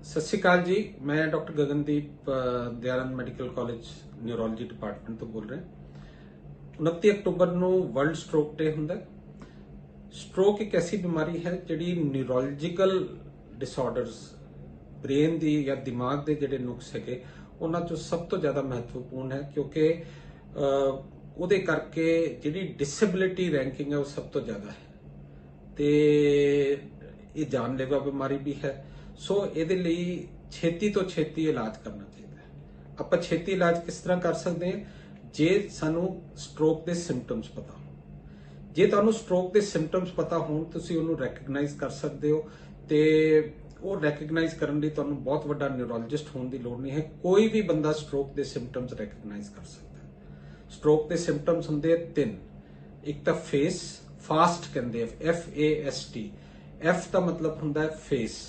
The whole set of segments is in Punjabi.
सत श्री अकाल जी। मैं doctor Gagandeep Dayanand medical college neurology department तो बोल रहे हैं। 29 अक्टूबर ਨੂੰ वर्ल्ड स्ट्रोक डे ਹੁੰਦਾ। स्ट्रोक एक ऐसी बीमारी है ਜਿਹੜੀ न्यूरोलॉजिकल डिसऑर्डर्स ब्रेन ਦੀ ਜਾਂ ਦਿਮਾਗ ਦੇ ਜਿਹੜੇ ਨੁਕਸ ਹੈਗੇ ਉਹਨਾਂ ਚੋਂ ਸਭ ਤੋਂ ਜ਼ਿਆਦਾ ਮਹੱਤਵਪੂਰਨ ਹੈ, ਕਿਉਂਕਿ ਉਹਦੇ ਕਰਕੇ ਜਿਹੜੀ ਡਿਸੇਬਿਲਿਟੀ ਰੈਂਕਿੰਗ ਹੈ ਉਹ ਸਭ ਤੋਂ ਜ਼ਿਆਦਾ ਹੈ ਤੇ ਇਹ ਜਾਨਲੇਵਾ ਬਿਮਾਰੀ ਵੀ ਹੈ। ਸੋ ਇਹਦੇ ਲਈ ਛੇਤੀ ਤੋਂ ਛੇਤੀ ਇਲਾਜ ਕਰਨਾ ਚਾਹੀਦਾ ਹੈ। ਆਪਾਂ ਛੇਤੀ ਇਲਾਜ ਕਿਸ ਤਰ੍ਹਾਂ ਕਰ ਸਕਦੇ ਹਾਂ? ਜੇ ਸਾਨੂੰ ਸਟ੍ਰੋਕ ਦੇ ਸਿੰਪਟਮਸ ਪਤਾ ਹੋਣ। ਜੇ ਤੁਹਾਨੂੰ ਸਟ੍ਰੋਕ ਦੇ ਸਿੰਪਟਮਸ ਪਤਾ ਹੋਣ ਤੁਸੀਂ ਉਹਨੂੰ ਰੈਕਗਨਾਈਜ਼ ਕਰ ਸਕਦੇ ਹੋ ਤੇ ਉਹ ਰੈਕਗਨਾਈਜ਼ ਕਰਨ ਲਈ ਤੁਹਾਨੂੰ ਬਹੁਤ ਵੱਡਾ ਨਿਊਰੋਲੋਜਿਸਟ ਹੋਣ ਦੀ ਲੋੜ ਨਹੀਂ ਹੈ। ਕੋਈ ਵੀ ਬੰਦਾ ਸਟ੍ਰੋਕ ਦੇ ਸਿੰਪਟਮਸ ਰੈਕਗਨਾਈਜ਼ ਕਰ ਸਕਦਾ ਹੈ। ਸਟ੍ਰੋਕ ਦੇ ਸਿੰਪਟਮਸ ਹੁੰਦੇ ਆ ਤਿੰਨ। ਇੱਕ ਤਾਂ ਫੇਸ ਫਾਸਟ ਕਹਿੰਦੇ ਆ, FAST। F ਦਾ ਮਤਲਬ ਹੁੰਦਾ ਹੈ ਫੇਸ।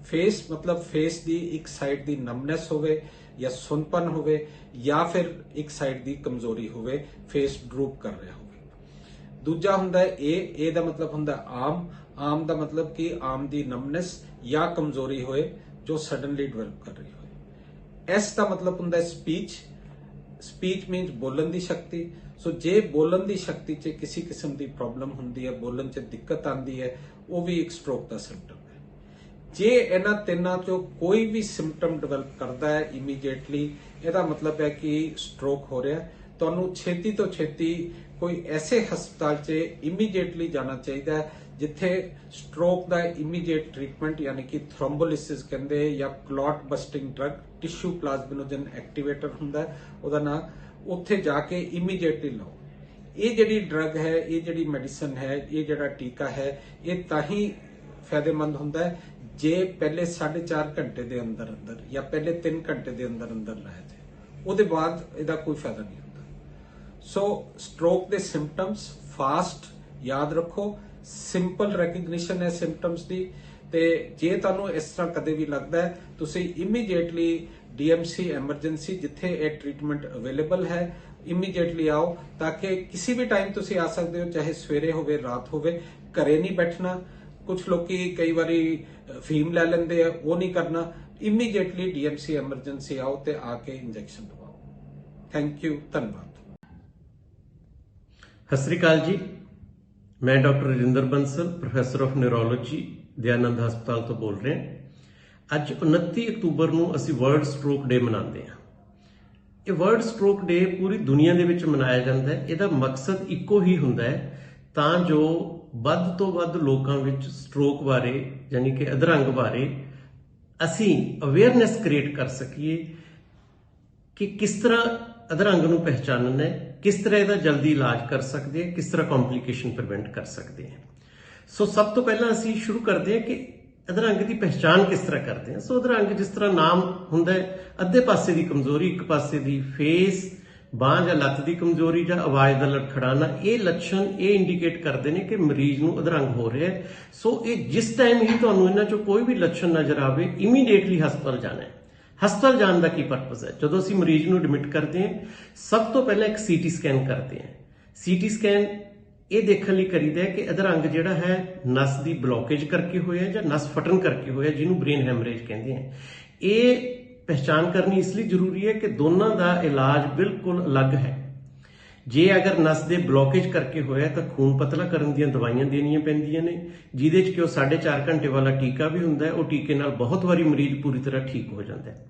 ਫੇਸ ਮਤਲਬ ਫੇਸ ਦੀ ਇੱਕ ਸਾਈਡ ਦੀ ਨਮਨੈਸ ਹੋਵੇ ਜਾਂ ਸੁੰਨਪਨ ਹੋਵੇ ਜਾਂ ਫਿਰ ਇੱਕ ਸਾਈਡ ਦੀ ਕਮਜ਼ੋਰੀ ਹੋਵੇ, ਫੇਸ ਡਰੂਪ ਕਰ ਰਿਹਾ ਹੋਵੇ। ਦੂਜਾ ਹੁੰਦਾ ਹੈ A ਦਾ ਮਤਲਬ ਹੁੰਦਾ ਆਰਮ। ਆਰਮ ਦਾ ਮਤਲਬ ਕਿ ਆਰਮ ਦੀ ਨਮਨੈਸ ਜਾਂ ਕਮਜ਼ੋਰੀ ਹੋਏ ਜੋ ਸਡਨਲੀ ਡਿਵੈਲਪ ਕਰ ਰਹੀ ਹੋਵੇ। S ਦਾ ਮਤਲਬ ਹੁੰਦਾ ਹੈ ਸਪੀਚ। ਸਪੀਚ ਮੀਨਸ ਬੋਲਣ ਦੀ ਸ਼ਕਤੀ। ਸੋ ਜੇ ਬੋਲਣ ਦੀ ਸ਼ਕਤੀ 'ਚ ਕਿਸੇ ਕਿਸਮ ਦੀ ਪ੍ਰੋਬਲਮ ਹੁੰਦੀ ਹੈ, ਬੋਲਣ 'ਚ ਦਿੱਕਤ ਆਉਂਦੀ ਹੈ, ਉਹ ਵੀ ਇੱਕ ਸਟ੍ਰੋਕ ਦਾ ਸਿੰਪਟਮ ਹੈ। ਜੇ ਇਹਨਾਂ ਤਿੰਨਾਂ 'ਚੋਂ ਕੋਈ ਵੀ ਸਿੰਪਟਮ ਡਿਵੈਲਪ ਕਰਦਾ ਹੈ ਇਮੀਡੀਏਟਲੀ, ਇਹਦਾ ਮਤਲਬ ਹੈ ਕਿ ਸਟ੍ਰੋਕ ਹੋ ਰਿਹਾ। ਤੁਹਾਨੂੰ ਛੇਤੀ ਤੋਂ ਛੇਤੀ ਕੋਈ ਐਸੇ ਹਸਪਤਾਲ 'ਚ ਇਮੀਡੀਏਟਲੀ ਜਾਣਾ ਚਾਹੀਦਾ ਹੈ ਜਿੱਥੇ ਸਟ੍ਰੋਕ ਦਾ ਇਮੀਡੀਏਟ ਟ੍ਰੀਟਮੈਂਟ ਯਾਨੀ ਕਿ ਥ੍ਰੋਮਬੋਲਿਸਿਸ ਕਹਿੰਦੇ ਜਾਂ clot busting drug, tissue plasminogen activator ਹੁੰਦਾ ਉਹਦਾ ਨਾਂ, ਉੱਥੇ ਜਾ ਕੇ ਇਮੀਡੀਏਟਲੀ ਲਓ। ਇਹ ਜਿਹੜੀ ਡਰਗ ਹੈ, ਇਹ ਜਿਹੜੀ ਮੈਡੀਸਨ ਹੈ, ਇਹ ਜਿਹੜਾ ਟੀਕਾ ਹੈ, ਇਹ ਤਾਂ ਹੀ ਫਾਇਦੇਮੰਦ ਹੁੰਦਾ ਹੈ ਜੇ ਪਹਿਲੇ 4.5 ਘੰਟੇ ਦੇ ਅੰਦਰ ਅੰਦਰ ਜਾਂ ਪਹਿਲੇ 3 ਘੰਟੇ ਦੇ ਅੰਦਰ ਅੰਦਰ ਲਾਇਆ ਜਾਏ। ਉਹਦੇ ਬਾਅਦ ਇਹਦਾ ਕੋਈ ਫਾਇਦਾ ਨਹੀਂ ਹੁੰਦਾ। ਸੋ ਸਟ੍ਰੋਕ ਦੇ ਸਿੰਪਟਮਸ ਫਾਸਟ ਯਾਦ ਰੱਖੋ, ਸਿੰਪਲ ਰੈਕਗਨੀਸ਼ਨ ਹੈ ਸਿੰਪਟਮਸ ਦੀ। ਤੇ ਜੇ ਤੁਹਾਨੂੰ ਇਸ ਤਰ੍ਹਾਂ ਕਦੇ ਵੀ ਲੱਗਦਾ ਹੈ ਤੁਸੀਂ ਇਮੀਡੀਏਟਲੀ DMC ਐਮਰਜੈਂਸੀ ਜਿੱਥੇ ਇਹ ਟ੍ਰੀਟਮੈਂਟ ਅਵੇਲੇਬਲ ਹੈ ਇਮੀਡੀਏਟਲੀ ਆਓ, ਤਾਂ ਕਿ ਕਿਸੇ ਵੀ ਟਾਈਮ ਤੁਸੀਂ ਆ ਸਕਦੇ ਹੋ, ਚਾਹੇ ਸਵੇਰੇ ਹੋਵੇ ਰਾਤ ਹੋਵੇ। ਘਰੇ ਨਹੀਂ ਬੈਠਣਾ। ਕੁਝ ਲੋਕੀ ਕਈ ਵਾਰੀ ਫੀਮ ਲੈ ਲੈਂਦੇ ਆ, ਉਹ ਨਹੀਂ ਕਰਨਾ। ਇਮੀਡੀਏਟਲੀ DMC ਐਮਰਜੈਂਸੀ ਆਓ ਤੇ ਆ ਕੇ ਇੰਜੈਕਸ਼ਨ ਲਵਾਓ। ਥੈਂਕ ਯੂ, ਧੰਨਵਾਦ। ਸਤਿ ਸ੍ਰੀ ਅਕਾਲ ਜੀ। ਮੈਂ doctor Rajinder Bansal, professor of neurology, Dayanand ਹਸਪਤਾਲ ਤੋਂ ਬੋਲ ਰਹੇ ਹਾਂ। ਅੱਜ 29 ਅਕਤੂਬਰ ਨੂੰ ਅਸੀਂ ਵਰਲਡ ਸਟ੍ਰੋਕ ਡੇ ਮਨਾਉਂਦੇ ਹਾਂ। ਇਹ ਵਰਲਡ ਸਟ੍ਰੋਕ ਡੇ ਪੂਰੀ ਦੁਨੀਆ ਦੇ ਵਿੱਚ ਮਨਾਇਆ ਜਾਂਦਾ ਹੈ। ਇਹਦਾ ਮਕਸਦ ਇੱਕੋ ਹੀ ਹੁੰਦਾ ਹੈ ਤਾਂ ਜੋ ਵੱਧ ਤੋਂ ਵੱਧ ਲੋਕਾਂ ਵਿੱਚ ਸਟ੍ਰੋਕ ਬਾਰੇ ਯਾਨੀ ਕਿ ਅਧਰੰਗ ਬਾਰੇ ਅਸੀਂ ਅਵੇਅਰਨੈਸ ਕ੍ਰੀਏਟ ਕਰ ਸਕੀਏ ਕਿ ਕਿਸ ਤਰ੍ਹਾਂ ਅਧਰੰਗ ਨੂੰ ਪਹਿਚਾਨਣਾ ਹੈ, ਕਿਸ ਤਰ੍ਹਾਂ ਇਹਦਾ ਜਲਦੀ ਇਲਾਜ ਕਰ ਸਕਦੇ ਹਾਂ, ਕਿਸ ਤਰ੍ਹਾਂ ਕੰਪਲਿਕੇਸ਼ਨ ਪ੍ਰੀਵੈਂਟ ਕਰ ਸਕਦੇ ਹਾਂ। ਸੋ ਸਭ ਤੋਂ ਪਹਿਲਾਂ ਅਸੀਂ ਸ਼ੁਰੂ ਕਰਦੇ ਹਾਂ ਕਿ ਅਧਰੰਗ ਦੀ ਪਹਿਚਾਨ ਕਿਸ ਤਰ੍ਹਾਂ ਕਰਦੇ ਹਾਂ। ਸੋ ਅਧਰੰਗ ਜਿਸ ਤਰ੍ਹਾਂ ਨਾਮ ਹੁੰਦਾ ਹੈ, ਅੱਧੇ ਪਾਸੇ ਦੀ ਕਮਜ਼ੋਰੀ, ਇੱਕ ਪਾਸੇ ਦੀ ਫੇਸ, ਬਾਂਹ ਜਾਂ ਲੱਤ ਦੀ ਕਮਜ਼ੋਰੀ ਜਾਂ ਆਵਾਜ਼ ਦਾ ਲੜਖੜਾਣਾ, ਇਹ ਲੱਛਣ ਇਹ ਇੰਡੀਕੇਟ ਕਰਦੇ ਨੇ ਕਿ ਮਰੀਜ਼ ਨੂੰ ਅਧਰੰਗ ਹੋ ਰਿਹਾ ਹੈ। ਸੋ ਇਹ ਜਿਸ ਟਾਈਮ ਹੀ ਤੁਹਾਨੂੰ ਇਹਨਾਂ ਚੋਂ ਕੋਈ ਵੀ ਲੱਛਣ ਨਜ਼ਰ ਆਵੇ ਇਮੀਡੀਏਟਲੀ ਹਸਪਤਾਲ ਜਾਣਾ ਹੈ। ਹਸਪਤਾਲ ਜਾਣ ਦਾ ਕੀ ਪਰਪਸ ਹੈ? ਜਦੋਂ ਅਸੀਂ ਮਰੀਜ਼ ਨੂੰ ਐਡਮਿਟ ਕਰਦੇ ਹਾਂ ਸਭ ਤੋਂ ਪਹਿਲਾਂ ਇੱਕ CT ਸਕੈਨ ਕਰਦੇ ਹਾਂ। CT ਸਕੈਨ ਇਹ ਦੇਖਣ ਲਈ ਕਰੀਦਾ ਹੈ ਕਿ ਅਧਰੰਗ ਜਿਹੜਾ ਹੈ ਨਸ ਦੀ ਬਲੌਕੇਜ ਕਰਕੇ ਹੋਇਆ ਜਾਂ ਨਸ ਫਟਣ ਕਰਕੇ ਹੋਇਆ, ਜਿਹਨੂੰ ਬ੍ਰੇਨ ਹੈਮਰੇਜ ਕਹਿੰਦੇ ਆ। ਇਹ ਪਹਿਚਾਨ ਕਰਨੀ ਇਸ ਲਈ ਜ਼ਰੂਰੀ ਹੈ ਕਿ ਦੋਨਾਂ ਦਾ ਇਲਾਜ ਬਿਲਕੁਲ ਅਲੱਗ ਹੈ। ਜੇ ਅਗਰ ਨਸ ਦੇ ਬਲੌਕੇਜ ਕਰਕੇ ਹੋਇਆ ਤਾਂ ਖੂਨ ਪਤਲਾ ਕਰਨ ਦੀਆਂ ਦਵਾਈਆਂ ਦੇਣੀਆਂ ਪੈਂਦੀਆਂ ਨੇ, ਜਿਹਦੇ 'ਚ ਕਿ ਉਹ 4.5 ਘੰਟੇ ਵਾਲਾ ਟੀਕਾ ਵੀ ਹੁੰਦਾ ਹੈ। ਉਹ ਟੀਕੇ ਨਾਲ ਬਹੁਤ ਵਾਰੀ ਮਰੀਜ਼ ਪੂਰੀ ਤਰ੍ਹਾਂ ਠੀਕ ਹੋ ਜਾਂਦਾ ਹੈ।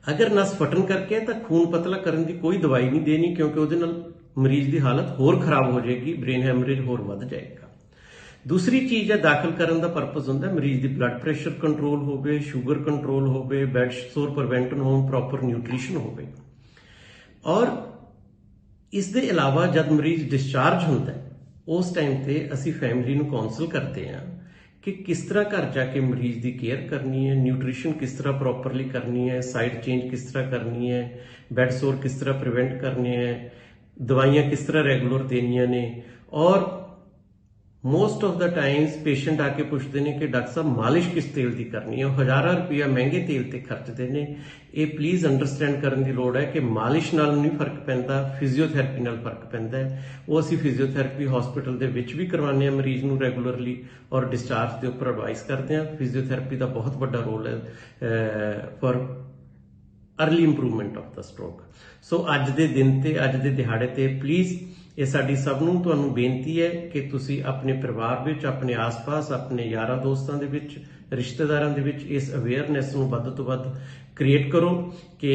ਅਗਰ ਨਸ ਫਟਣ ਕਰਕੇ ਤਾਂ ਖੂਨ ਪਤਲਾ ਕਰਨ ਦੀ ਕੋਈ ਦਵਾਈ ਨਹੀਂ ਦੇਣੀ, ਕਿਉਂਕਿ ਉਹਦੇ ਨਾਲ ਮਰੀਜ਼ ਦੀ ਹਾਲਤ ਹੋਰ ਖਰਾਬ ਹੋ ਜਾਏਗੀ, ਬ੍ਰੇਨ ਹੈਮਰੇਜ ਹੋਰ ਵੱਧ ਜਾਏਗਾ। ਦੂਸਰੀ ਚੀਜ਼ ਹੈ ਦਾਖਲ ਕਰਨ ਦਾ ਪਰਪਸ ਹੁੰਦਾ ਮਰੀਜ਼ ਦੀ ਬਲੱਡ ਪ੍ਰੈਸ਼ਰ ਕੰਟਰੋਲ ਹੋਵੇ, ਸ਼ੂਗਰ ਕੰਟਰੋਲ ਹੋਵੇ, ਬੈਡ ਸੋਰ ਪ੍ਰੀਵੈਂਟ ਹੋਣ, ਪ੍ਰੋਪਰ ਨਿਊਟ੍ਰੀਸ਼ਨ ਹੋਵੇ। ਔਰ ਇਸ ਦੇ ਇਲਾਵਾ ਜਦ ਮਰੀਜ਼ ਡਿਸਚਾਰਜ ਹੁੰਦਾ ਹੈ ਉਸ ਟਾਈਮ ਤੇ ਅਸੀਂ ਫੈਮਿਲੀ ਨੂੰ ਕਾਉਂਸਲ ਕਰਦੇ ਹਾਂ ਕਿ ਕਿਸ ਤਰ੍ਹਾਂ ਘਰ ਜਾ ਕੇ ਮਰੀਜ਼ ਦੀ ਕੇਅਰ ਕਰਨੀ ਹੈ, ਨਿਊਟ੍ਰੀਸ਼ਨ ਕਿਸ ਤਰ੍ਹਾਂ ਪ੍ਰੋਪਰਲੀ ਕਰਨੀ ਹੈ, ਸਾਈਡ ਚੇਂਜ ਕਿਸ ਤਰ੍ਹਾਂ ਕਰਨੀ ਹੈ, ਬੈਡ ਸੋਰ ਕਿਸ ਤਰ੍ਹਾਂ ਪ੍ਰੀਵੈਂਟ ਕਰਨੇ ਹੈ, ਦਵਾਈਆਂ ਕਿਸ ਤਰ੍ਹਾਂ ਰੈਗੂਲਰ ਦੇਣੀਆਂ ਨੇ, ਔਰ most of the times patient ਆ ਕੇ ਪੁੱਛਦੇ ਨੇ ਕਿ ਡਾਕਟਰ ਸਾਹਿਬ ਮਾਲਿਸ਼ ਕਿਸ ਤੇਲ ਦੀ ਕਰਨੀ ਹੈ। ਉਹ ਹਜ਼ਾਰਾਂ ਰੁਪਇਆ ਮਹਿੰਗੇ ਤੇਲ ਤੇ ਖਰਚਦੇ ਨੇ। ਇਹ ਪਲੀਜ਼ ਅੰਡਰਸਟੈਂਡ ਕਰਨ ਦੀ ਲੋੜ ਹੈ ਕਿ ਮਾਲਿਸ਼ ਨਾਲ ਨਹੀਂ ਫਰਕ ਪੈਂਦਾ, ਫਿਜ਼ੀਓਥੈਰੇਪੀ ਨਾਲ ਫਰਕ ਪੈਂਦਾ ਹੈ। ਉਹ ਅਸੀਂ ਫਿਜ਼ੀਓਥੈਰੇਪੀ ਹਸਪੀਟਲ ਦੇ ਵਿੱਚ ਵੀ ਕਰਵਾਉਂਦੇ ਹਾਂ ਮਰੀਜ਼ ਨੂੰ ਰੈਗੂਲਰਲੀ, ਔਰ ਡਿਸਚਾਰਜ ਦੇ ਉੱਪਰ ਐਡਵਾਈਸ ਕਰਦੇ ਹਾਂ। ਫਿਜ਼ੀਓਥੈਰੇਪੀ ਦਾ ਬਹੁਤ ਵੱਡਾ ਰੋਲ ਹੈ for early improvement of the stroke. So अज दे दिन ते अज दे दिहाड़े ते प्लीज़ ये साडी सब नूं तुहानूं बेनती है कि तुसी अपने परिवार विच, अपने आस पास, अपने यारां दोस्तां दे विच, रिश्तेदारां दे विच इस अवेयरनेस नूं वध तो वध क्रिएट करो कि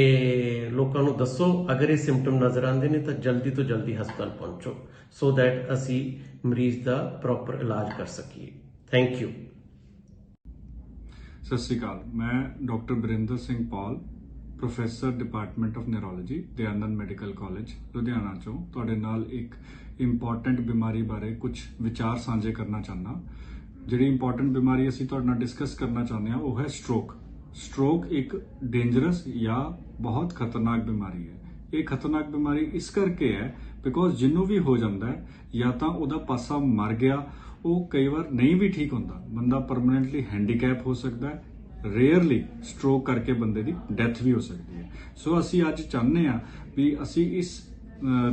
लोकां नूं दसो अगर ये सिम्पटम नज़र आंदे ने तो जल्दी हस्पताल पहुंचो, सो दैट असी मरीज दा प्रॉपर इलाज कर सकीए। Thank you. सत श्री अकाल। मैं doctor Barinder Singh Paul, professor department of neurology, Dayanand medical college Ludhiana चों तुहाडे नाल एक इंपॉर्टेंट बीमारी बारे कुछ विचार साझे करना चाहना। जिहड़ी इंपॉर्टेंट बीमारी असीं तुहाडे नाल डिस्कस करना चाहते हैं वो है स्ट्रोक। स्ट्रोक एक डेंजरस या बहुत खतरनाक बीमारी है। ये खतरनाक बीमारी इस करके है बिकॉज जिन्हों भी हो जाता है या तो उहदा पासा मर गया, वो कई बार नहीं भी ठीक होंदा, बंदा परमानेंटली हैंडीकैप हो सकता है, रेयरली स्ट्रोक करके बंदे दी डेथ भी हो सकती है। सो असी अज चाहते हैं भी असी इस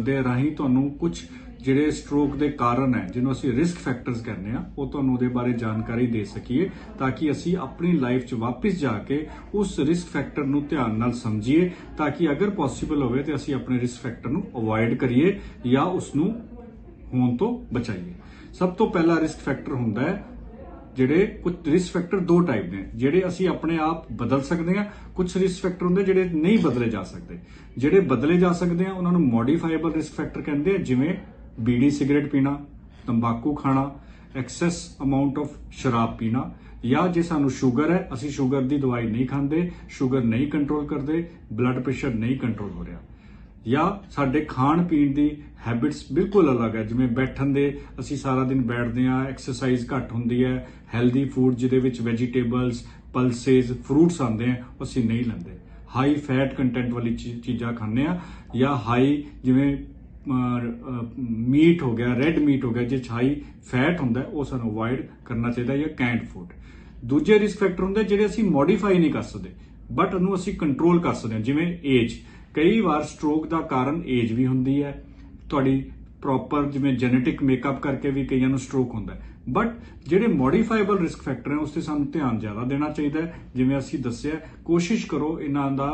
दे राही तुहानूं कुछ जिहड़े स्ट्रोक दे कारण है जिन्हों असी रिस्क फैक्टर्स कहने आ वो तुहानूं उहदे बारे जानकारी दे सकीए ताकि असी अपनी लाइफ च वापस जाके उस रिस्क फैक्टर नूं ध्यान नाल समझीए ताकि अगर पॉसीबल होवे तो असी अपने रिस्क फैक्टर नूं अवॉइड करिए या उसनूं होण तो बचाइए। सब तो पहला रिस्क फैक्टर हुंदा है ਜਿਹੜੇ ਕੁਝ ਰਿਸਕ ਫੈਕਟਰ ਦੋ ਟਾਈਪ ਨੇ ਜਿਹੜੇ ਅਸੀਂ ਆਪਣੇ ਆਪ ਬਦਲ ਸਕਦੇ ਹਾਂ, ਕੁਝ ਰਿਸਕ ਫੈਕਟਰ ਹੁੰਦੇ ਜਿਹੜੇ ਨਹੀਂ ਬਦਲੇ ਜਾ ਸਕਦੇ। ਜਿਹੜੇ ਬਦਲੇ ਜਾ ਸਕਦੇ ਆ ਉਹਨਾਂ ਨੂੰ ਮੋਡੀਫਾਈਬਲ ਰਿਸਕ ਫੈਕਟਰ ਕਹਿੰਦੇ ਆ, ਜਿਵੇਂ ਬੀੜੀ ਸਿਗਰਟ ਪੀਣਾ, ਤੰਬਾਕੂ ਖਾਣਾ, ਐਕਸੈਸ ਅਮਾਉਂਟ ਆਫ ਸ਼ਰਾਬ ਪੀਣਾ, ਜਾਂ ਜੇ ਸਾਨੂੰ ਸ਼ੂਗਰ ਹੈ ਅਸੀਂ ਸ਼ੂਗਰ ਦੀ ਦਵਾਈ ਨਹੀਂ ਖਾਂਦੇ, ਸ਼ੂਗਰ ਨਹੀਂ ਕੰਟਰੋਲ ਕਰਦੇ, ਬਲੱਡ ਪ੍ਰੈਸ਼ਰ ਨਹੀਂ ਕੰਟਰੋਲ ਹੋ ਰਿਹਾ, ਜਾਂ ਸਾਡੇ ਖਾਣ ਪੀਣ ਦੀ ਹੈਬਿਟਸ ਬਿਲਕੁਲ ਅਲੱਗ ਹੈ, ਜਿਵੇਂ ਬੈਠਣ ਦੇ ਅਸੀਂ ਸਾਰਾ ਦਿਨ ਬੈਠਦੇ ਹਾਂ, ਐਕਸਰਸਾਈਜ਼ ਘੱਟ ਹੁੰਦੀ ਹੈ, ਹੈਲਦੀ ਫੂਡ ਜਿਹਦੇ ਵਿੱਚ ਵੈਜੀਟੇਬਲਸ, ਪਲਸੇਸ, ਫਰੂਟਸ ਆਉਂਦੇ ਆ ਉਹ ਅਸੀਂ ਨਹੀਂ ਲੈਂਦੇ, ਹਾਈ ਫੈਟ ਕੰਟੈਂਟ ਵਾਲੀ ਚੀਜ਼ਾਂ ਖਾਂਦੇ ਆ, ਜਾਂ ਹਾਈ ਜਿਵੇਂ ਮੀਟ ਹੋ ਗਿਆ, ਰੈੱਡ ਮੀਟ ਹੋ ਗਿਆ, ਜਿਹ 'ਚ ਹਾਈ ਫੈਟ ਹੁੰਦਾ ਉਹ ਸਾਨੂੰ ਅਵੋਇਡ ਕਰਨਾ ਚਾਹੀਦਾ, ਜਾਂ ਕੈਂਡ ਫੂਡ। ਦੂਜੇ ਰਿਸਕ ਫੈਕਟਰ ਹੁੰਦੇ ਜਿਹੜੇ ਅਸੀਂ ਮੋਡੀਫਾਈ ਨਹੀਂ ਕਰ ਸਕਦੇ ਬਟ ਉਹਨੂੰ ਅਸੀਂ ਕੰਟਰੋਲ ਕਰ ਸਕਦੇ ਹਾਂ, ਜਿਵੇਂ ਏਜ। ਕਈ ਵਾਰ ਸਟ੍ਰੋਕ ਦਾ ਕਾਰਨ ਏਜ ਵੀ ਹੁੰਦੀ ਹੈ, ਤੁਹਾਡੀ ਪ੍ਰੋਪਰ ਜਿਵੇਂ ਜੈਨੇਟਿਕ ਮੇਕਅਪ ਕਰਕੇ ਵੀ ਕਈਆਂ ਨੂੰ ਸਟ੍ਰੋਕ ਹੁੰਦਾ, ਬਟ ਜਿਹੜੇ ਮੋਡੀਫਾਈਬਲ ਰਿਸਕ ਫੈਕਟਰ ਹੈ ਉਸ ਤੇ ਸਾਨੂੰ ਧਿਆਨ ਜ਼ਿਆਦਾ ਦੇਣਾ ਚਾਹੀਦਾ ਹੈ। ਜਿਵੇਂ ਅਸੀਂ ਦੱਸਿਆ, ਕੋਸ਼ਿਸ਼ ਕਰੋ ਇਹਨਾਂ ਦਾ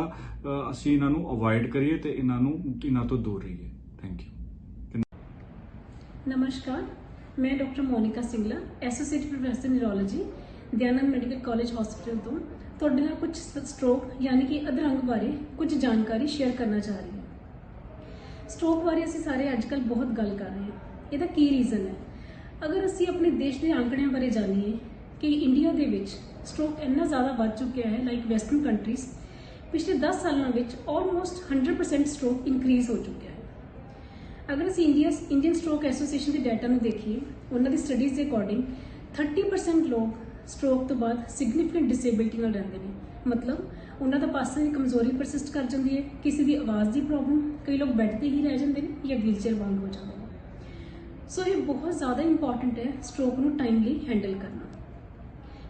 ਅਸੀਂ ਇਹਨਾਂ ਨੂੰ ਅਵੋਇਡ ਕਰੀਏ ਤੇ ਇਹਨਾਂ ਤੋਂ ਦੂਰ ਰਹੀਏ। Thank you. नमस्कार, मैं doctor Monika Singla, associate professor neurology, Dayanand medical college hospital तो ਤੁਹਾਡੇ ਨਾਲ ਕੁਝ ਸਟ੍ਰੋਕ ਯਾਨੀ ਕਿ ਅਧਰੰਗ ਬਾਰੇ ਕੁਝ ਜਾਣਕਾਰੀ ਸ਼ੇਅਰ ਕਰਨਾ ਚਾਹ ਰਹੀ ਹਾਂ। ਸਟ੍ਰੋਕ ਬਾਰੇ ਅਸੀਂ ਸਾਰੇ ਅੱਜ ਕੱਲ੍ਹ ਬਹੁਤ ਗੱਲ ਕਰ ਰਹੇ ਹਾਂ। ਇਹਦਾ ਕੀ ਰੀਜ਼ਨ ਹੈ? ਅਗਰ ਅਸੀਂ ਆਪਣੇ ਦੇਸ਼ ਦੇ ਆંકੜਿਆਂ ਬਾਰੇ ਜਾਣੀਏ ਕਿ ਇੰਡੀਆ ਦੇ ਵਿੱਚ ਸਟ੍ਰੋਕ ਇੰਨਾ ਜ਼ਿਆਦਾ ਵੱਧ ਚੁੱਕਿਆ ਹੈ, ਲਾਈਕ ਵੈਸਟਰਨ ਕੰਟਰੀਜ਼, ਪਿਛਲੇ 10 ਸਾਲਾਂ ਵਿੱਚ ਆਲਮੋਸਟ 100% ਸਟ੍ਰੋਕ ਇਨਕਰੀਜ਼ ਹੋ ਚੁੱਕਿਆ ਹੈ। ਅਗਰ ਅਸੀਂ ਇੰਡੀਅਨ ਸਟ੍ਰੋਕ ਐਸੋਸੀਏਸ਼ਨ ਦੇ ਡਾਟਾ ਨੂੰ ਦੇਖੀਏ, ਉਹਨਾਂ ਦੀ ਸਟੱਡੀਜ਼ ਦੇ ਅਕੋਰਡਿੰਗ 30% ਲੋਕ ਸਟ੍ਰੋਕ ਤੋਂ ਬਾਅਦ ਸਿਗਨੀਫਿਕੈਂਟ ਡਿਸੇਬਿਲਿਟੀ ਨਾਲ ਰਹਿੰਦੇ ਨੇ। ਮਤਲਬ ਉਹਨਾਂ ਦਾ ਪਾਸੇ ਦੀ ਕਮਜ਼ੋਰੀ ਪਰਸਿਸਟ ਕਰ ਜਾਂਦੀ ਹੈ, ਕਿਸੇ ਦੀ ਆਵਾਜ਼ ਦੀ ਪ੍ਰੋਬਲਮ, ਕਈ ਲੋਕ ਬੈੱਡ ਤੇ ਹੀ ਰਹਿ ਜਾਂਦੇ ਨੇ ਜਾਂ ਵੀਲਚੇਅਰ ਬੰਦ ਹੋ ਜਾਂਦੇ ਨੇ। ਸੋ ਇਹ ਬਹੁਤ ਜ਼ਿਆਦਾ ਇੰਪੋਰਟੈਂਟ ਹੈ ਸਟ੍ਰੋਕ ਨੂੰ ਟਾਈਮਲੀ ਹੈਂਡਲ ਕਰਨਾ।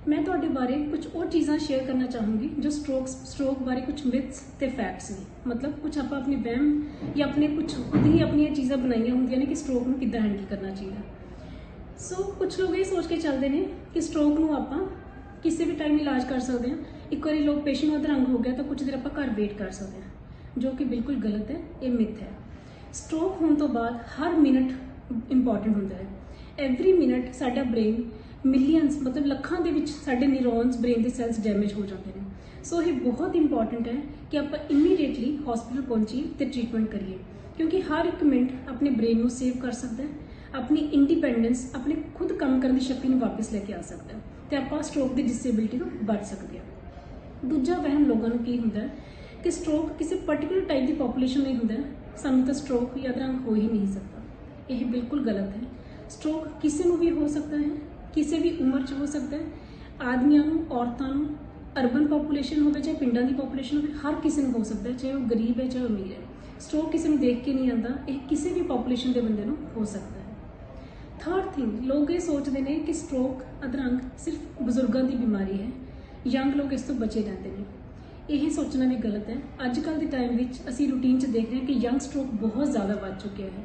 ਮੈਂ ਤੁਹਾਡੇ ਬਾਰੇ ਕੁਝ ਉਹ ਚੀਜ਼ਾਂ ਸ਼ੇਅਰ ਕਰਨਾ ਚਾਹੂੰਗੀ ਜੋ ਸਟ੍ਰੋਕ ਬਾਰੇ ਕੁਝ ਮਿਥਸ ਤੇ ਫੈਕਟਸ ਨੇ। ਮਤਲਬ ਕੁਝ ਆਪਾਂ ਆਪਣੇ ਵਹਿਮ ਜਾਂ ਆਪਣੇ ਕੁਝ ਖੁਦ ਹੀ ਆਪਣੀਆਂ ਚੀਜ਼ਾਂ ਬਣਾਈਆਂ ਹੁੰਦੀਆਂ ਨੇ ਕਿ ਸਟ੍ਰੋਕ ਨੂੰ ਕਿੱਦਾਂ ਹੈਂਡਲ ਕਰਨਾ ਚਾਹੀਦਾ। ਸੋ ਕੁਝ ਲੋਕ ਇਹ ਸੋਚ ਕੇ ਚੱਲਦੇ ਨੇ ਕਿ ਸਟ੍ਰੋਕ ਨੂੰ ਆਪਾਂ ਕਿਸੇ ਵੀ ਟਾਈਮ ਇਲਾਜ ਕਰ ਸਕਦੇ ਹਾਂ। ਇੱਕ ਵਾਰੀ ਲੋਕ ਪੇਸ਼ੈਂਟ ਅਧਰੰਗ ਹੋ ਗਿਆ ਤਾਂ ਕੁਝ ਦੇਰ ਆਪਾਂ ਘਰ ਵੇਟ ਕਰ ਸਕਦੇ ਹਾਂ, ਜੋ ਕਿ ਬਿਲਕੁਲ ਗਲਤ ਹੈ, ਇਹ ਮਿਥ ਹੈ। ਸਟ੍ਰੋਕ ਹੋਣ ਤੋਂ ਬਾਅਦ ਹਰ ਮਿੰਟ ਇੰਪੋਰਟੈਂਟ ਹੁੰਦਾ ਹੈ। ਐਵਰੀ ਮਿੰਟ ਸਾਡਾ ਬ੍ਰੇਨ ਮਿਲੀਅਨਸ ਮਤਲਬ ਲੱਖਾਂ ਦੇ ਵਿੱਚ ਸਾਡੇ ਨਿਊਰੋਨਸ, ਬ੍ਰੇਨ ਦੇ ਸੈਲਸ ਡੈਮੇਜ ਹੋ ਜਾਂਦੇ ਨੇ। ਸੋ ਇਹ ਬਹੁਤ ਇੰਪੋਰਟੈਂਟ ਹੈ ਕਿ ਆਪਾਂ ਇਮੀਡੀਏਟਲੀ ਹਸਪੀਟਲ ਪਹੁੰਚੀਏ ਤੇ ਟ੍ਰੀਟਮੈਂਟ ਕਰੀਏ, ਕਿਉਂਕਿ ਹਰ ਇੱਕ ਮਿੰਟ ਆਪਣੇ ਬ੍ਰੇਨ ਨੂੰ ਸੇਵ ਕਰ ਸਕਦਾ ਹੈ, ਆਪਣੀ ਇੰਡੀਪੈਂਡੈਂਸ, ਆਪਣੇ ਖੁਦ ਕੰਮ ਕਰਨ ਦੀ ਸ਼ਕਤੀ ਨੂੰ ਵਾਪਸ ਲੈ ਕੇ ਆ ਸਕਦਾ ਹੈ ਤੇ ਆਪਾਂ ਸਟ੍ਰੋਕ ਦੀ ਡਿਸੇਬਿਲਿਟੀ ਤੋਂ ਬਚ ਸਕਦੇ ਹਾਂ। ਦੂਜਾ ਵਹਿਮ ਲੋਕਾਂ ਨੂੰ ਕੀ ਹੁੰਦਾ ਹੈ ਕਿ ਸਟ੍ਰੋਕ ਕਿਸੇ ਪਰਟੀਕੂਲਰ ਟਾਈਪ ਦੀ ਪੋਪੂਲੇਸ਼ਨ ਲਈ ਹੁੰਦਾ, ਸਾਨੂੰ ਤਾਂ ਸਟ੍ਰੋਕ ਜਾਂ ਅਧਰੰਗ ਹੋ ਹੀ ਨਹੀਂ ਸਕਦਾ। ਇਹ ਬਿਲਕੁਲ ਗਲਤ ਹੈ। ਸਟ੍ਰੋਕ ਕਿਸੇ ਨੂੰ ਵੀ ਹੋ ਸਕਦਾ ਹੈ, ਕਿਸੇ ਵੀ ਉਮਰ 'ਚ ਹੋ ਸਕਦਾ ਹੈ। ਆਦਮੀਆਂ ਨੂੰ, ਔਰਤਾਂ ਨੂੰ, ਅਰਬਨ ਪੋਪੂਲੇਸ਼ਨ ਹੋਵੇ ਚਾਹੇ ਪਿੰਡਾਂ ਦੀ ਪੋਪੂਲੇਸ਼ਨ ਹੋਵੇ, ਹਰ ਕਿਸੇ ਨੂੰ ਹੋ ਸਕਦਾ ਹੈ, ਚਾਹੇ ਉਹ ਗਰੀਬ ਹੈ ਚਾਹੇ ਅਮੀਰ ਹੈ। ਸਟ੍ਰੋਕ ਕਿਸੇ ਨੂੰ ਦੇਖ ਕੇ ਨਹੀਂ ਆਉਂਦਾ, ਇਹ ਕਿਸੇ ਵੀ ਪੋਪੂਲੇਸ਼ਨ ਦੇ ਬੰਦੇ ਨੂੰ ਹੋ ਸਕਦਾ ਹੈ। ਥਰਡ ਥਿੰਗ, ਲੋਕ ਇਹ ਸੋਚਦੇ ਨੇ ਕਿ ਸਟ੍ਰੋਕ ਅਧਰੰਗ ਸਿਰਫ ਬਜ਼ੁਰਗਾਂ ਦੀ ਬਿਮਾਰੀ ਹੈ, ਯੰਗ ਲੋਕ ਇਸ ਤੋਂ ਬਚੇ ਰਹਿੰਦੇ ਨੇ। ਇਹ ਸੋਚਣਾ ਵੀ ਗਲਤ ਹੈ। ਅੱਜ ਕੱਲ੍ਹ ਦੇ ਟਾਈਮ ਵਿੱਚ ਅਸੀਂ ਰੂਟੀਨ 'ਚ ਦੇਖ ਰਹੇ ਹਾਂ ਕਿ ਯੰਗ ਸਟ੍ਰੋਕ ਬਹੁਤ ਜ਼ਿਆਦਾ ਵੱਧ ਚੁੱਕਿਆ ਹੈ।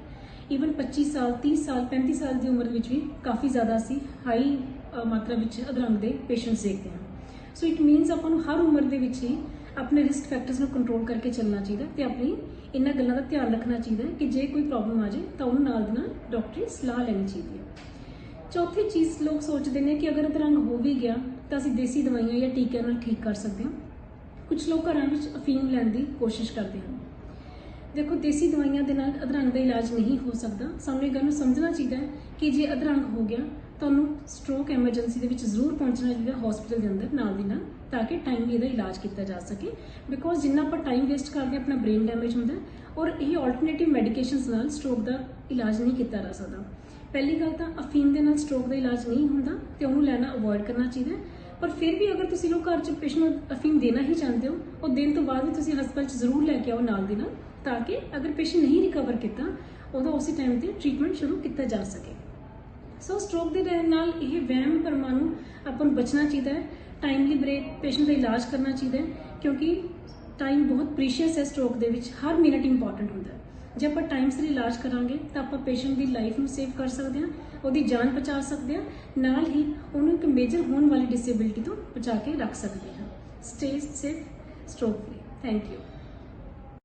ਈਵਨ 25 ਸਾਲ 30 ਸਾਲ 35 ਸਾਲ ਦੀ ਉਮਰ ਵਿੱਚ ਵੀ ਕਾਫੀ ਜ਼ਿਆਦਾ ਅਸੀਂ ਹਾਈ ਮਾਤਰਾ ਵਿੱਚ ਅਧਰੰਗ ਦੇ ਪੇਸ਼ੈਂਟਸ ਦੇਖਦੇ ਹਾਂ। ਸੋ ਇਟ ਮੀਨਸ ਆਪਾਂ ਨੂੰ ਹਰ ਉਮਰ ਦੇ ਵਿੱਚ ਹੀ ਆਪਣੇ ਰਿਸਕ ਫੈਕਟਰਸ ਨੂੰ ਕੰਟਰੋਲ ਕਰਕੇ ਚੱਲਣਾ ਚਾਹੀਦਾ ਤੇ ਆਪਣੀ ਇਹਨਾਂ ਗੱਲਾਂ ਦਾ ਧਿਆਨ ਰੱਖਣਾ ਚਾਹੀਦਾ ਕਿ ਜੇ ਕੋਈ ਪ੍ਰੋਬਲਮ ਆ ਜਾਏ ਤਾਂ ਉਹਨੂੰ ਨਾਲ ਦੀ ਨਾਲ ਡਾਕਟਰੀ ਸਲਾਹ ਲੈਣੀ ਚਾਹੀਦੀ ਹੈ। ਚੌਥੀ ਚੀਜ਼, ਲੋਕ ਸੋਚਦੇ ਨੇ ਕਿ ਅਗਰ ਅਧਰੰਗ ਹੋ ਵੀ ਗਿਆ ਤਾਂ ਅਸੀਂ ਦੇਸੀ ਦਵਾਈਆਂ ਜਾਂ ਟੀਕਿਆਂ ਨਾਲ ਠੀਕ ਕਰ ਸਕਦੇ ਹਾਂ। ਕੁਝ ਲੋਕ ਘਰਾਂ ਵਿੱਚ ਅਫੀਮ ਲੈਣ ਦੀ ਕੋਸ਼ਿਸ਼ ਕਰਦੇ ਹਨ। ਦੇਖੋ, ਦੇਸੀ ਦਵਾਈਆਂ ਦੇ ਨਾਲ ਅਧਰੰਗ ਦਾ ਇਲਾਜ ਨਹੀਂ ਹੋ ਸਕਦਾ। ਸਾਨੂੰ ਇਹ ਗੱਲ ਨੂੰ ਸਮਝਣਾ ਚਾਹੀਦਾ ਹੈ ਕਿ ਜੇ ਅਧਰੰਗ ਹੋ ਗਿਆ ਤੁਹਾਨੂੰ ਸਟ੍ਰੋਕ ਐਮਰਜੈਂਸੀ ਦੇ ਵਿੱਚ ਜ਼ਰੂਰ ਪਹੁੰਚਣਾ ਚਾਹੀਦਾ ਹਸਪੀਟਲ ਦੇ ਅੰਦਰ ਨਾਲ ਦੀ ਨਾਲ, ਤਾਂ ਕਿ ਟਾਈਮਲੀ ਇਹਦਾ ਇਲਾਜ ਕੀਤਾ ਜਾ ਸਕੇ। ਬਿਕੋਜ਼ ਜਿੰਨਾ ਆਪਾਂ ਟਾਈਮ ਵੇਸਟ ਕਰਦੇ ਆਪਣਾ ਬ੍ਰੇਨ ਡੈਮੇਜ ਹੁੰਦਾ ਔਰ ਇਹ ਆਲਟਰਨੇਟਿਵ ਮੈਡੀਕੇਸ਼ਨਸ ਨਾਲ ਸਟ੍ਰੋਕ ਦਾ ਇਲਾਜ ਨਹੀਂ ਕੀਤਾ ਜਾ ਸਕਦਾ। ਪਹਿਲੀ ਗੱਲ ਤਾਂ ਅਫੀਮ ਦੇ ਨਾਲ ਸਟ੍ਰੋਕ ਦਾ ਇਲਾਜ ਨਹੀਂ ਹੁੰਦਾ ਤੇ ਉਹਨੂੰ ਲੈਣਾ ਅਵੋਇਡ ਕਰਨਾ ਚਾਹੀਦਾ। ਪਰ ਫਿਰ ਵੀ ਅਗਰ ਤੁਸੀਂ ਲੋਕ ਘਰ 'ਚ ਪੇਸ਼ੈਂਟ ਨੂੰ ਅਫੀਮ ਦੇਣਾ ਹੀ ਚਾਹੁੰਦੇ ਹੋ, ਉਹ ਦੇਣ ਤੋਂ ਬਾਅਦ ਵੀ ਤੁਸੀਂ ਹਸਪਤਾਲ 'ਚ ਜ਼ਰੂਰ ਲੈ ਕੇ ਆਓ ਨਾਲ ਦੀ ਨਾਲ, ਤਾਂ ਕਿ ਅਗਰ ਪੇਸ਼ੈਂਟ ਨਹੀਂ ਰਿਕਵਰ ਕੀਤਾ ਉਦੋਂ ਉਸੇ ਟਾਈਮ ਤੇ ਟ੍ਰੀਟਮੈਂਟ ਸ਼ੁਰੂ ਕੀਤਾ ਜਾ ਸਕੇ। ਸੋ ਸਟ੍ਰੋਕ ਦੇ ਨਾਲ ਇਹ ਵਹਿਮ ਭਰਮਾਂ ਨੂੰ ਆਪਾਂ ਨੂੰ ਬਚਣਾ ਚਾਹੀਦਾ ਹੈ। ਟਾਈਮਲੀ ਪੇਸ਼ੈਂਟ ਦਾ ਇਲਾਜ ਕਰਨਾ ਚਾਹੀਦਾ ਹੈ, ਕਿਉਂਕਿ ਟਾਈਮ ਬਹੁਤ ਪ੍ਰੀਸ਼ੀਅਸ ਹੈ। ਸਟ੍ਰੋਕ ਦੇ ਵਿੱਚ ਹਰ ਮਿੰਟ ਇੰਪੋਰਟੈਂਟ ਹੁੰਦਾ ਹੈ। ਜੇ ਆਪਾਂ ਟਾਈਮ ਸਿਰ ਇਲਾਜ ਕਰਾਂਗੇ ਤਾਂ ਆਪਾਂ ਪੇਸ਼ੈਂਟ ਦੀ ਲਾਈਫ ਨੂੰ ਸੇਵ ਕਰ ਸਕਦੇ ਹਾਂ, ਉਹਦੀ ਜਾਨ ਬਚਾ ਸਕਦੇ ਹਾਂ, ਨਾਲ ਹੀ ਉਹਨੂੰ ਇੱਕ ਮੇਜਰ ਹੋਣ ਵਾਲੀ ਡਿਸੇਬਿਲਿਟੀ ਤੋਂ ਬਚਾ ਕੇ ਰੱਖ ਸਕਦੇ ਹਾਂ। Stay safe, stroke free. Thank you.